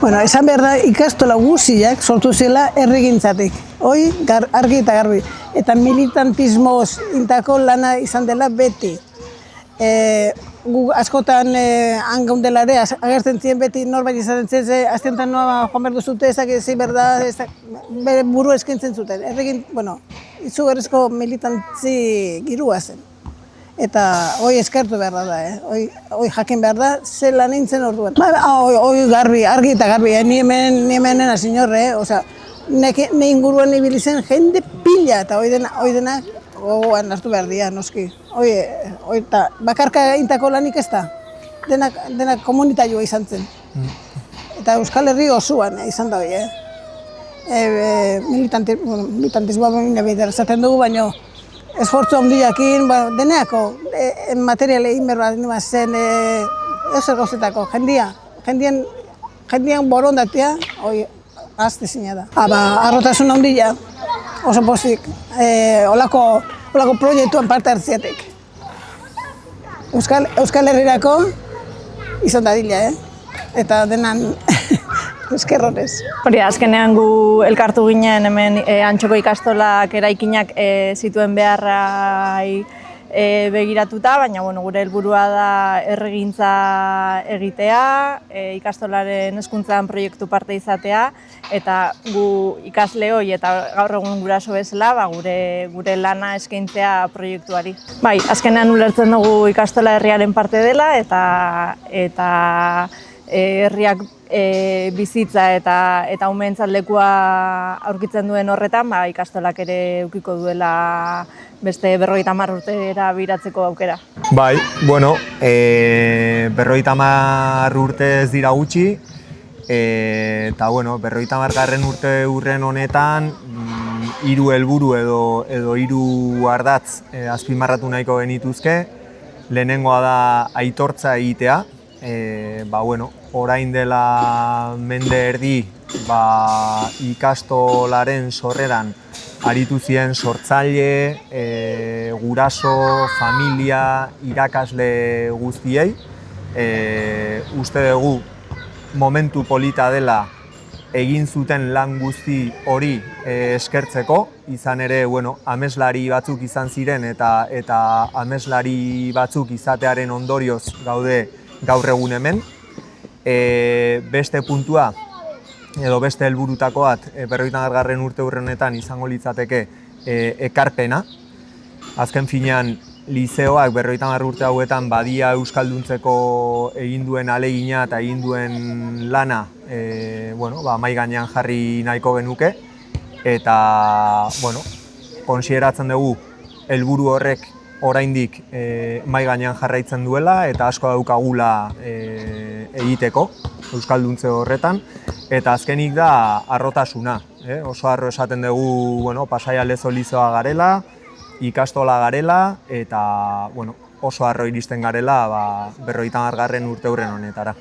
Bueno, esan behar da ikastola guztiak sortu zela herrigintzatik. Hoi argi eta garbi. Eta militantismoz intako lana izan dela beti. Gu askotan han gaundela ere, agertzen ziren beti norbait izaten zen, aztentan noa joan behar duzute, ezak ezi berda, bere buru eskintzen zuten. Bueno, izugarrizko militantzi girua zen. Eta hoi eskertu behar da, hoi jakin behar da, ze lan nintzen orduan. Hoi garbi, argi eta garbi, ni hemen asinorre, ne inguruan ibili zen jende pila, eta hoi denak gogoan hartu behar dira, noski. Eta bakarka intako lanik ez da, denak komunitarioa izan zen. Eta Euskal Herri osoan izan da hoi, militantismoa bera esaten dugu, baina esfortzu handiakin, deneako material egin behar bat zen ezer gauzetako, jendian borondatea, hoi azte zina da. Arrotasun handia, oso pozik, olako proiektuan parte hartziatek. Euskal Herrirako izan dadila, eta denan eskerronez. Hori, azkenean gu elkartu ginen hemen Antxoko ikastolak eraikinak zituen beharrai begiratuta, baina gure helburua da herrigintza egitea, ikastolaren hezkuntzan proiektu parte izatea, eta gu ikasle hoi eta gaur egun guraso bezala gure lana eskaintzea proiektuari. Bai, azkenean ulertzen dugu ikastola herriaren parte dela eta herriak bizitza eta umeentzat lekua aurkitzen duen horretan, ikastolak ere edukiko duela beste 50 urtera biratzeko aukera. Bai, bueno, 50 urte ez dira gutxi, eta 50. urte urren honetan 3 helburu edo 3 ardatz azpimarratu nahiko genituzke. Lehenengoa da aitortza egitea. Orain dela mende erdi ikastolaren sorreran aritu ziren sortzaile, guraso, familia, irakasle guztiei. Uste dugu momentu polita dela egin zuten lan guzti hori eskertzeko, izan ere ameslari batzuk izan ziren eta ameslari batzuk izatearen ondorioz gaude gaur egun hemen. Beste puntua, edo beste helburutako bat, 50. urte urrenetan izango litzateke ekarpena. Azken finean, lizeoak 50 urte hauetan badia euskalduntzeko egin duen ahalegina eta egin duen lana mahai gainean jarri nahiko genuke. Eta, kontsideratzen dugu helburu horrek oraindik mahai gainean jarraitzen duela eta asko daukagula egiteko euskalduntze horretan. Eta azkenik da harrotasuna. Oso harro esaten dugu Pasaia Lezo lizeoa garela, ikastola garela eta oso harro iristen garela 50. urte urren honetara.